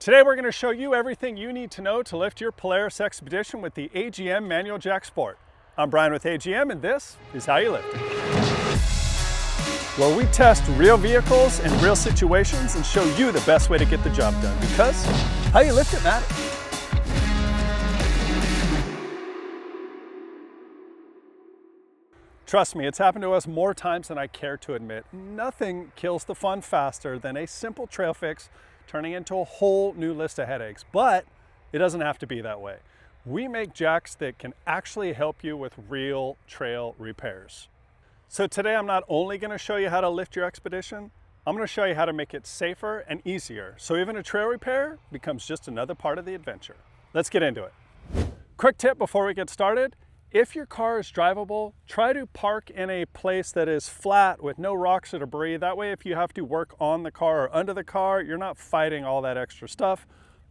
Today we're going to show you everything you need to know to lift your Polaris Xpedition with the AGM Manual Jack Sport. I'm Brian with AGM and this is How You Lift It, where we test real vehicles in real situations and show you the best way to get the job done, because how you lift it matters. Trust me, it's happened to us more times than I care to admit. Nothing kills the fun faster than a simple trail fix turning into a whole new list of headaches, but it doesn't have to be that way. We make jacks that can actually help you with real trail repairs. So today I'm not only going to show you how to lift your Xpedition, I'm going to show you how to make it safer and easier, so even a trail repair becomes just another part of the adventure. Let's get into it. Quick tip before we get started: if your car is drivable, try to park in a place that is flat with no rocks or debris. That way, if you have to work on the car or under the car, you're not fighting all that extra stuff.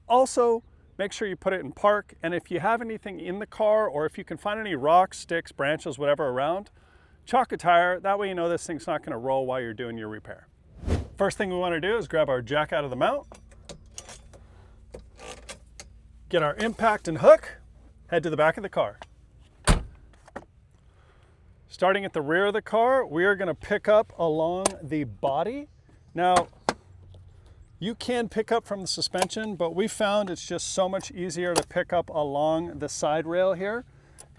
Also, make sure you put it in park. And if you have anything in the car, or if you can find any rocks, sticks, branches, whatever around, chock a tire. That way you know this thing's not going to roll while you're doing your repair. First thing we want to do is grab our jack out of the mount, get our impact and hook, head to the back of the car. Starting at the rear of the car, we are going to pick up along the body. Now, you can pick up from the suspension, but we found it's just so much easier to pick up along the side rail here.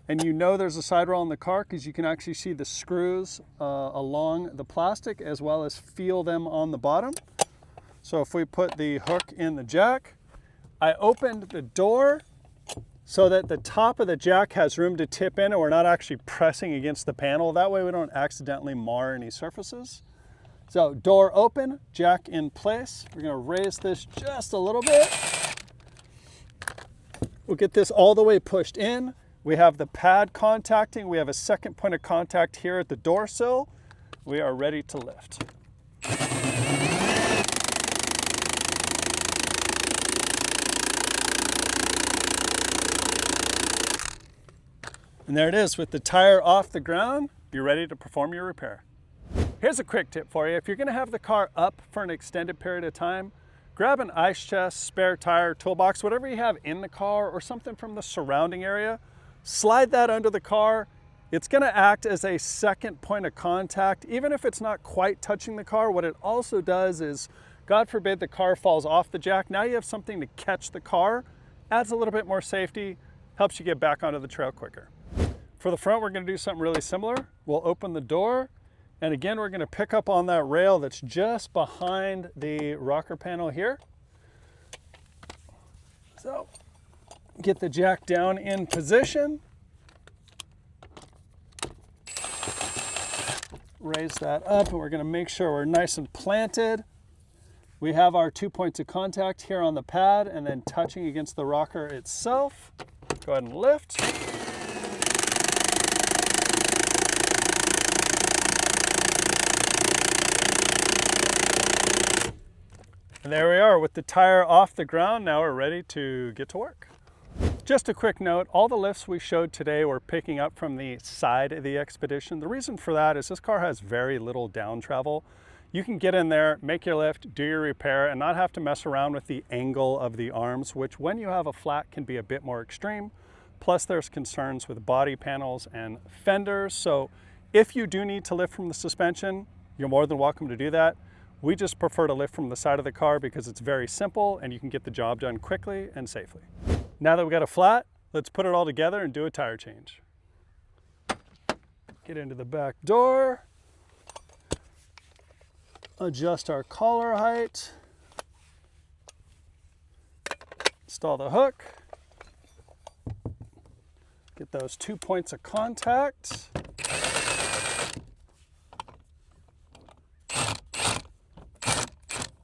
And you know there's a side rail in the car because you can actually see the screws along the plastic as well as feel them on the bottom. So if we put the hook in the jack, I opened the door so that the top of the jack has room to tip in and we're not actually pressing against the panel. That way we don't accidentally mar any surfaces. So door open, jack in place. We're gonna raise this just a little bit. We'll get this all the way pushed in. We have the pad contacting. We have a second point of contact here at the door sill. We are ready to lift. And there it is, with the tire off the ground, you're ready to perform your repair. Here's a quick tip for you. If you're gonna have the car up for an extended period of time, grab an ice chest, spare tire, toolbox, whatever you have in the car or something from the surrounding area, slide that under the car. It's gonna act as a second point of contact. Even if it's not quite touching the car, what it also does is, God forbid the car falls off the jack, now you have something to catch the car, adds a little bit more safety, helps you get back onto the trail quicker. For the front, we're going to do something really similar. We'll open the door, and again, we're going to pick up on that rail that's just behind the rocker panel here. So, get the jack down in position. Raise that up, and we're going to make sure we're nice and planted. We have our 2 points of contact here on the pad, and then touching against the rocker itself. Go ahead and lift. And there we are with the tire off the ground. Now we're ready to get to work. Just a quick note, all the lifts we showed today were picking up from the side of the Xpedition. The reason for that is this car has very little down travel. You can get in there, make your lift, do your repair, and not have to mess around with the angle of the arms, which when you have a flat can be a bit more extreme. Plus there's concerns with body panels and fenders. So if you do need to lift from the suspension, you're more than welcome to do that. We just prefer to lift from the side of the car because it's very simple and you can get the job done quickly and safely. Now that we got a flat, let's put it all together and do a tire change. Get into the back door, adjust our collar height, install the hook, get those 2 points of contact.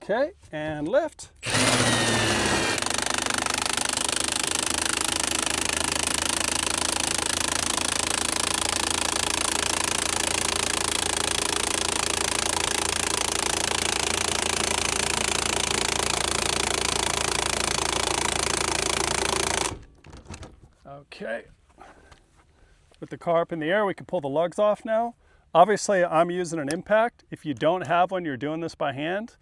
Okay, and lift. Okay, with the car up in the air, we can pull the lugs off now. Obviously, I'm using an impact. If you don't have one, you're doing this by hand.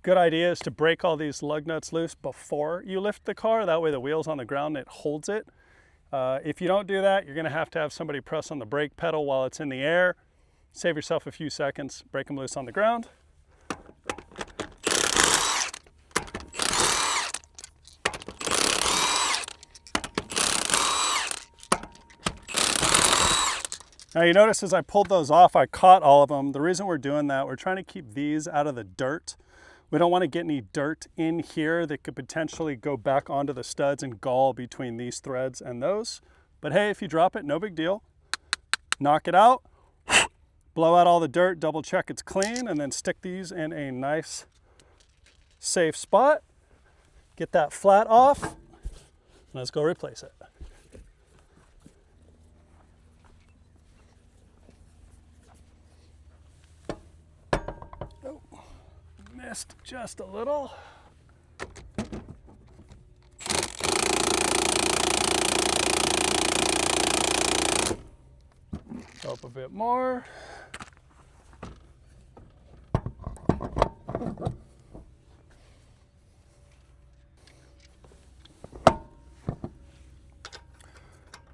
Good idea is to break all these lug nuts loose before you lift the car. That way the wheel's on the ground and it holds it. If you don't do that, you're gonna have to have somebody press on the brake pedal while it's in the air. Save yourself a few seconds, break them loose on the ground. Now you notice as I pulled those off, I caught all of them. The reason we're doing that, we're trying to keep these out of the dirt. We don't want to get any dirt in here that could potentially go back onto the studs and gall between these threads and those. But hey, if you drop it, no big deal. Knock it out, blow out all the dirt, double check it's clean, and then stick these in a nice, safe spot. Get that flat off. Let's go replace it. Missed just a little. Up a bit more.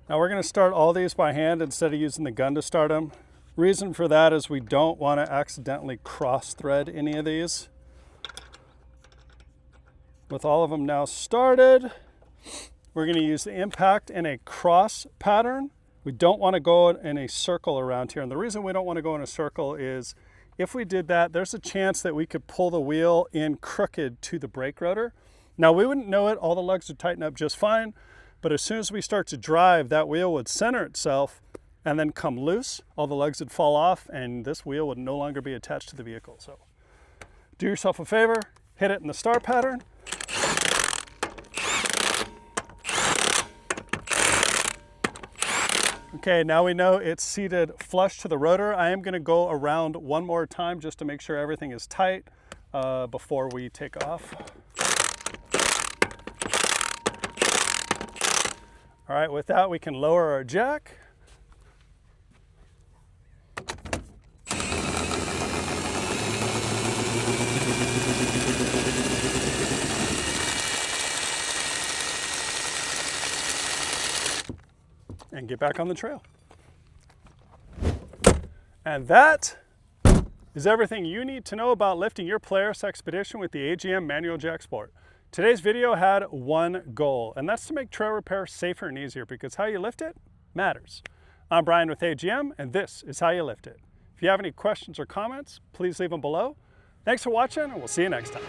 Now we're going to start all these by hand instead of using the gun to start them. Reason for that is we don't want to accidentally cross thread any of these. With all of them now started, we're going to use the impact in a cross pattern. We don't want to go in a circle around here. And the reason we don't want to go in a circle is if we did that, there's a chance that we could pull the wheel in crooked to the brake rotor. Now we wouldn't know it, all the lugs would tighten up just fine, but as soon as we start to drive, that wheel would center itself and then come loose. All the lugs would fall off and this wheel would no longer be attached to the vehicle. So do yourself a favor, hit it in the star pattern. Okay, now we know it's seated flush to the rotor. I am going to go around one more time just to make sure everything is tight before we take off. All right, with that we can lower our jack. And get back on the trail. And that is everything you need to know about lifting your Polaris Xpedition with the AGM Manual Jack Sport. Today's video had one goal, and that's to make trail repair safer and easier, because how you lift it matters. I'm Brian with AGM, and this is how you lift it. If you have any questions or comments, please leave them below. Thanks for watching, and we'll see you next time.